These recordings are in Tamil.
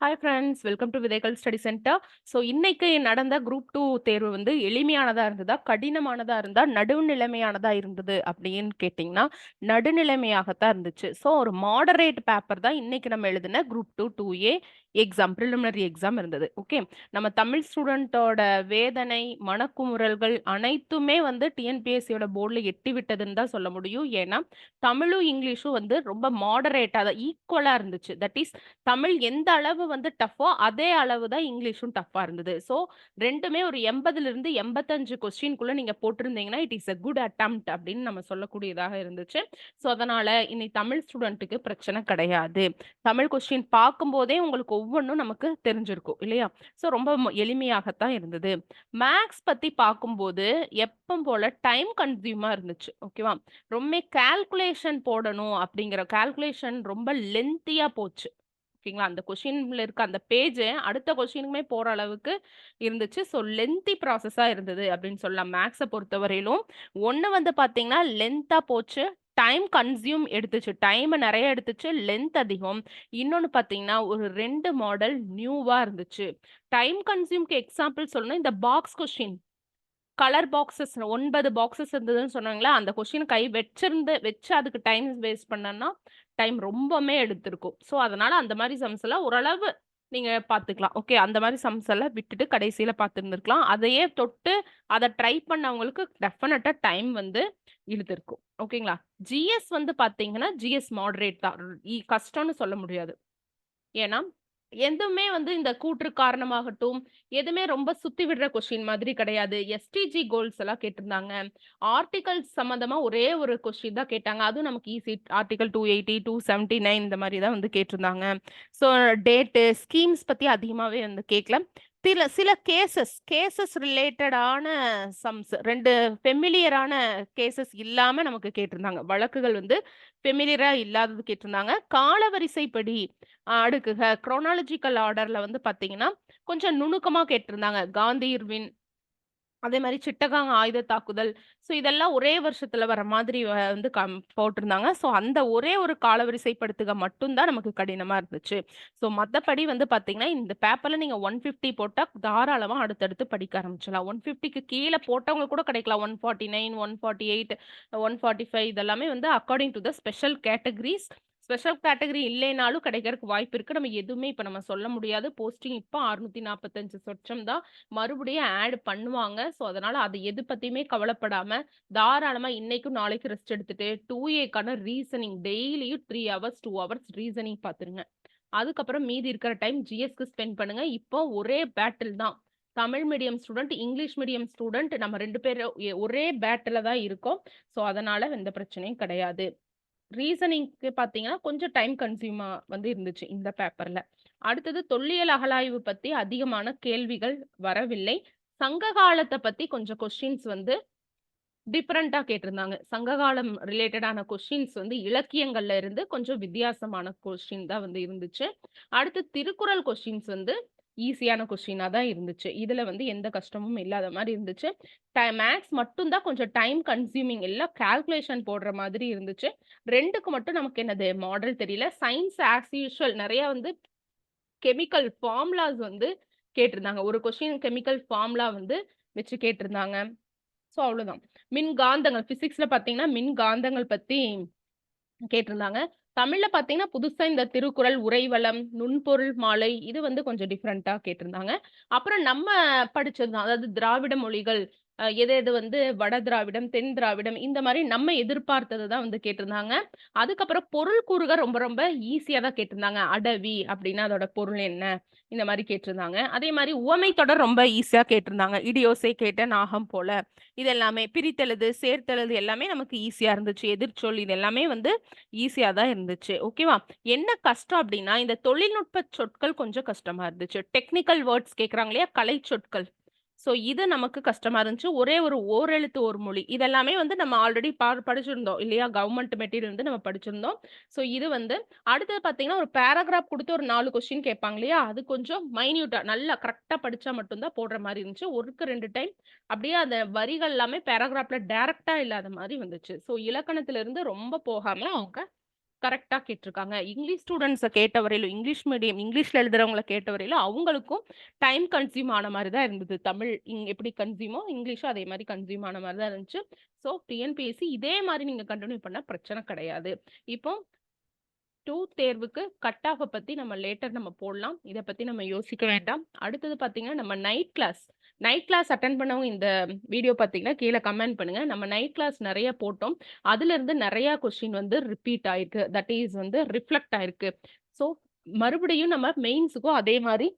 ஹாய் ஃப்ரெண்ட்ஸ், வெல்கம் டு விதைகள் ஸ்டடி சென்டர். ஸோ இன்னைக்கு நடந்த குரூப் 2 தேர்வு வந்து எளிமையானதா இருந்ததா, கடினமானதா இருந்தா, நடுநிலைமையானதா இருந்தது அப்படின்னு கேட்டிங்கன்னா, நடுநிலைமையாகத்தான் இருந்துச்சு. ஸோ ஒரு மாடரேட் பேப்பர் தான் இன்னைக்கு நம்ம எழுதின group 2 2A exam, preliminary exam இருந்தது. ஓகே. நம்ம தமிழ் ஸ்டூடெண்ட்டோட வேதனை, மனக்குமுறல்கள் அனைத்துமே வந்து டிஎன்பிஎஸ்சியோட போர்டில் எட்டி விட்டதுன்னு தான் சொல்ல முடியும். ஏன்னா தமிழும் இங்கிலீஷும் வந்து ரொம்ப மாடரேட்டா ஈக்குவலா இருந்துச்சு. தட் இஸ் தமிழ் எந்த அளவு வந்து டஃப்போ, அதே அளவு தான் இங்கிலீஷும் டஃப்பா இருந்தது. ஸோ 2மே ஒரு 80லிருந்து 85 கொஸ்டின்குள்ள நீங்க போட்டிருந்தீங்கன்னா, it is a good attempt அப்படின்னு நம்ம சொல்லக்கூடியதாக இருந்துச்சு. ஸோ அதனால இனி தமிழ் ஸ்டூடெண்ட்டுக்கு பிரச்சனை கிடையாது. தமிழ் கொஸ்டின் பார்க்கும்போதே உங்களுக்கு ஒவ்வொன்னும் நமக்கு தெரிஞ்சிருக்கும் இல்லையா? ஸோ ரொம்ப எளிமையாகத்தான் இருந்தது. மேத்ஸ் பத்தி பார்க்கும்போது, எப்பவும் போல டைம் கன்சியூமா இருந்துச்சு. ஓகேவா? ரொம்ப கால்குலேஷன் போடணும் அப்படிங்கிற கால்குலேஷன் ரொம்ப லென்த்தியா போச்சு. ஓகேங்களா? அந்த கொஸ்டின்ல இருக்க அந்த பேஜ் அடுத்த கொஸ்டினுக்குமே போற அளவுக்கு இருந்துச்சு. ஸோ லென்த்தி ப்ராசஸா இருந்தது அப்படின்னு சொல்லலாம். மேத்ஸ பொறுத்தவரையிலும். ஒண்ணு வந்து பார்த்தீங்கன்னா, லென்த்தா போச்சு. டைம் கன்சியூம் எடுத்துச்சு. டைம் நெறைய எடுத்துச்சு. லென்த் அதிகம். இன்னொன்னு பார்த்தீங்கன்னா, ஒரு 2 மாடல் நியூவா இருந்துச்சு. டைம் கன்சியூம்க்கு எக்ஸாம்பிள் சொல்லணும்னா, இந்த box question. Colour boxes 9 boxes இருந்ததுன்னு சொன்னாங்களா, அந்த கொஸ்டின் கை வச்சு அதுக்கு டைம் வேஸ்ட் பண்ணேன்னா, டைம் ரொம்பவுமே எடுத்திருக்கும். ஸோ, அதனால அந்த மாரி சம்ஸ் எல்லாம் ஓரளவு நீங்க பார்த்துக்கலாம். ஓகே. அந்த மாரி சம்ஸ் எல்லாம் விட்டுட்டு கடைசியில பார்த்திருந்திருக்கலாம். அதையே தொட்டு அத ட்ரை பண்ணவங்களுக்கு டெஃபினட்டா டைம் வந்து இழுத்திருக்கும். ஓகேங்களா? ஜிஎஸ் வந்து பார்த்தீங்கன்னா, ஜிஎஸ் மாடரேட் தான். கஷ்டம்னு சொல்ல முடியாது. ஏன்னா, எதுவுமே வந்து இந்த கூற்று காரணமாகட்டும், எதுவுமே ரொம்ப சுத்தி விடுற கொஸ்டின் மாதிரி கிடையாது. எஸ்டிஜி கோல்ஸ் எல்லாம் கேட்டிருந்தாங்க. ஆர்டிகல்ஸ் சம்மந்தமா ஒரே ஒரு கொஸ்டின் தான் கேட்டாங்க. அதுவும் நமக்கு ஈஸி. ஆர்டிகல் 280, 279 இந்த மாரி தான் வந்து கேட்டிருந்தாங்க. ஸோ டேட்டு, ஸ்கீம்ஸ் பத்தி அதிகமாவே வந்து கேட்கல. சில கேஸஸ் ரிலேட்டடான சம்ஸ் 2 ஃபெமிலியரான கேஸஸ் இல்லாம நமக்கு கேட்டிருந்தாங்க. வழக்குகள் வந்து ஃபெமிலியரா இல்லாதது கேட்டிருந்தாங்க. காலவரிசைப்படி அடுக்குக குரோனாலஜிக்கல் ஆர்டர்ல வந்து பார்த்தீங்கன்னா, கொஞ்சம் நுணுக்கமா கேட்டிருந்தாங்க. காந்தி, இர்வின் அதே மாரி சிட்டகாங் ஆயுத தாக்குதல். ஸோ இதெல்லாம் ஒரே வருஷத்துல வர மாதிரி வந்து போட்டிருந்தாங்க. ஸோ அந்த ஒரே ஒரு காலவரிசைப்படுத்துக மட்டும் தான் நமக்கு கடினமா இருந்துச்சு. ஸோ மத்தபடி வந்து பார்த்தீங்கன்னா, இந்த பேப்பர்ல நீங்க 150 போட்டா தாராளமா அடுத்தடுத்து படிக்க ஆரம்பிச்சலாம். 150க்கு கீழ போட்டவங்க கூட கிடைக்கலாம். 149, 148, 145 இதெல்லாமே வந்து according to the special categories. Special category இல்லைனாலும் கிடைக்கிறதுக்கு வாய்ப்பு இருக்கு. நம்ம எதுவுமே இப்ப நம்ம சொல்ல முடியாது. போஸ்டிங் இப்ப 645 சொச்சம் தான். மறுபடியும் ஆட் பண்ணுவாங்க. ஸோ, அதனால அது எது பத்தியுமே கவலைப்படாம, தாராளமா இன்னைக்கும் நாளைக்கும் ரெஸ்ட் எடுத்துட்டு, 2Aக்கான ரீசனிங் டெய்லியும் 3 ஹவர்ஸ், 2 ஹவர்ஸ் ரீசனிங் பார்த்துருங்க. அதுக்கப்புறம் மீதி இருக்கிற டைம் ஜிஎஸ்க்கு ஸ்பெண்ட் பண்ணுங்க. இப்போ ஒரே பேட்டில் தான். Tamil medium student, English medium student நம்ம 2 பேரும் ஒரே பேட்டில தான் இருக்கோம். ஸோ, அதனால எந்த பிரச்சனையும் கிடையாது. ரீசனிங்க்கு பார்த்தீங்கன்னா, கொஞ்சம் டைம் கன்சியூமா வந்து இருந்துச்சு இந்த பேப்பர்ல. அடுத்தது தொல்லியல் அகழாய்வு பத்தி அதிகமான கேள்விகள் வரவில்லை. சங்க காலத்த பத்தி கொஞ்சம் கொஸ்டின்ஸ் வந்து டிஃபரண்டா கேட்டிருந்தாங்க. சங்ககாலம் ரிலேட்டடான கொஸ்டின்ஸ் வந்து இலக்கியங்கள்ல இருந்து கொஞ்சம் வித்தியாசமான கொஸ்டின் தான் வந்து இருந்துச்சு. அடுத்து திருக்குறள் கொஸ்டின்ஸ் வந்து ஈஸியான கொஸ்டினா தான் இருந்துச்சு. இதுல வந்து எந்த கஷ்டமும் இல்லாத மாரி இருந்துச்சு. மேத்ஸ் மட்டும் தான் கொஞ்சம் டைம் கன்சியூமிங் எல்லாம் கால்குலேஷன் போடுற மாதிரி இருந்துச்சு. 2க்கு மட்டும் நமக்கு என்னது மாடல் தெரியல. சயின்ஸ் ஆஸ் யூசுவல் நெறைய வந்து கெமிக்கல் ஃபார்முலாஸ் வந்து கேட்டிருந்தாங்க. ஒரு கொஸ்டின் கெமிக்கல் ஃபார்முலா வந்து வச்சு கேட்டிருந்தாங்க. ஸோ அவ்வளோதான். மின்காந்தங்கள் பிசிக்ஸ்ல பார்த்தீங்கன்னா, மின்காந்தங்கள் பத்தி கேட்டிருந்தாங்க. தமிழ்ல பார்த்தீங்கன்னா, புதுசா இந்த திருக்குறள், உரைவளம், நுண்பொருள் மாலை இது வந்து கொஞ்சம் டிஃபரெண்ட்டா கேட்டிருந்தாங்க. அப்புறம் நம்ம படிச்சது தான். அதாவது திராவிட மொழிகள் எது எது வந்து வட திராவிடம், தென் திராவிடம் இந்த மாரி நம்ம எதிர்பார்த்தது தான் வந்து கேட்டிருந்தாங்க. அதுக்கப்புறம் பொருள் கூறுக ரொம்ப ரொம்ப ஈஸியா தான் கேட்டிருந்தாங்க. அடவி அப்டின்னா அதோட பொருள் என்ன? இந்த மாரி கேட்டிருந்தாங்க. அதே மாரி உவமை தொடர் ரொம்ப ஈஸியா கேட்டிருந்தாங்க. இடியோசை கேட்ட நாகம் போல. இது எல்லாமே பிரித்தெழுது, சேர்த்தெழுது எல்லாமே நமக்கு ஈஸியா இருந்துச்சு. எதிர்ச்சொல் இது எல்லாமே வந்து ஈஸியா தான் இருந்துச்சு. ஓகேவா? என்ன கஷ்டம் அப்டின்னா, இந்த தொழில்நுட்ப சொற்கள் கொஞ்சம் கஷ்டமா இருந்துச்சு. டெக்னிக்கல் வேர்ட்ஸ் கேட்கறாங்க இல்லையா? கலை சொற்கள். ஸோ இது நமக்கு கஷ்டமா இருந்துச்சு. ஒரே ஒரு ஓரெழுத்து ஒரு மொழி. இதெல்லாமே வந்து நம்ம ஆல்ரெடி படிச்சிருந்தோம் இல்லையா? கவர்ன்மென்ட் மெட்டீரியல் வந்து நம்ம படிச்சிருந்தோம். ஸோ இது வந்து அடுத்தது பார்த்தீங்கன்னா, ஒரு பேராகிராஃப் குடுத்து ஒரு 4 கொஸ்டின் கேட்பாங்க இல்லையா? அது கொஞ்சம் மைன்யூட்டா நல்லா கரெக்ட்டா படிச்சா மட்டும் தான் போடுற மாரி இருந்துச்சு. 1க்கு 2 டைம் அப்படியே அந்த வரிகள் எல்லாமே பேராகிராஃப்ல டைரக்ட்டா இல்லாத மாரி வந்துச்சு. ஸோ இலக்கணத்திலிருந்து ரொம்ப போகாம அவங்க கரெக்ட்டா கேட்டிருக்காங்க. இங்கிலீஷ் ஸ்டூடண்ட்ஸ கேட்டவரையிலும், இங்கிலீஷ் மீடியம் இங்கிலீஷ்ல எழுதுறவங்கள கேட்டவரையிலும், அவங்களுக்கும் டைம் கன்சியூம் ஆன மாரி தான் இருந்தது. தமிழ் எப்படி கன்சியூமோ, இங்கிலீஷும் அதே மாரி கன்சியூம் ஆன மாரி தான் இருந்துச்சு. ஸோ, டிஎன்பிஎஸ்சி இதே மாரி நீங்க கன்டின்யூ பண்ணா பிரச்சனை கிடையாது. இப்போ 2 தேர்வுக்கு கட் ஆஃப பத்தி நம்ம லேட்டர் நம்ம போடலாம். இத பத்தி நம்ம யோசிக்க வேண்டாம். அடுத்தது பார்த்தீங்கன்னா, நம்ம நைட் கிளாஸ் அட்டெண்ட் பண்ணவங்க இந்த வீடியோ பார்த்தீங்கன்னா, கீழ கமெண்ட் பண்ணுங்க. நம்ம நைட் கிளாஸ் நெறைய போட்டோம். அதிலிருந்து நெறைய கொஸ்டின் வந்து ரிப்பீட் ஆயிருக்கு. தட் இஸ் வந்து ரிஃப்ளெக்ட் ஆயிருக்கு. ஸோ, மறுபடியும் நம்ம மெயின்ஸுக்கும் அதே மாரி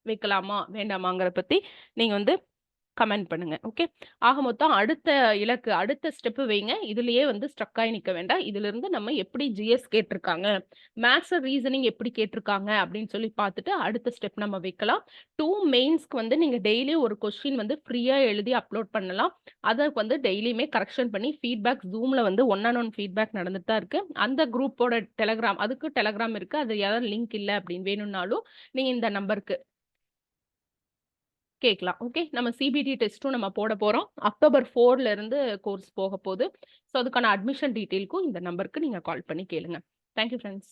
வைக்கலாமா? வேண்டாமாங்கிறத பத்தி நீங்க வந்து கமெண்ட் பண்ணுங்க. ஓகே. ஆக மொத்தம் அடுத்த ஸ்டெப் வைங்க. இதுலயே வந்து ஸ்ட்ரக் ஆயி நிக்க வேண்டாம். இதிலிருந்து நம்ம எப்படி ஜிஎஸ் கேட்டிருக்காங்க, மேத்ஸ் ரீசனிங் எப்படி கேட்டிருக்காங்க அப்படின்னு சொல்லி பார்த்துட்டு அடுத்த ஸ்டெப் நம்ம வைக்கலாம். 2 மெயின்ஸ்க்கு வந்து நீங்க டெய்லி ஒரு கொஸ்டின் வந்து ஃப்ரீயா எழுதி அப்லோட் பண்ணலாம். அத வந்து டெய்லியுமே கரெக்ஷன் பண்ணி ஃபீட்பேக் Zoomல வந்து ஒன் ஆன் ஒன் ஃபீட்பேக் நடந்துட்டு தான் இருக்கு. அந்த குரூப்போட டெலகிராம் இருக்கு. அது யாராவது லிங்க் இல்ல அப்படின்னு வேணும்னாலும் நீங்க இந்த நம்பருக்கு கேட்கலாம். ஓகே. நம்ம சிபிடி டெஸ்ட்டும் நம்ம போட போறோம். அக்டோபர் 4ல இருந்து கோர்ஸ் போக போது. ஸோ அதுக்கான அட்மிஷன் டீட்டெயிலுக்கும் இந்த நம்பருக்கு நீங்க கால் பண்ணி கேளுங்க. Thank you friends.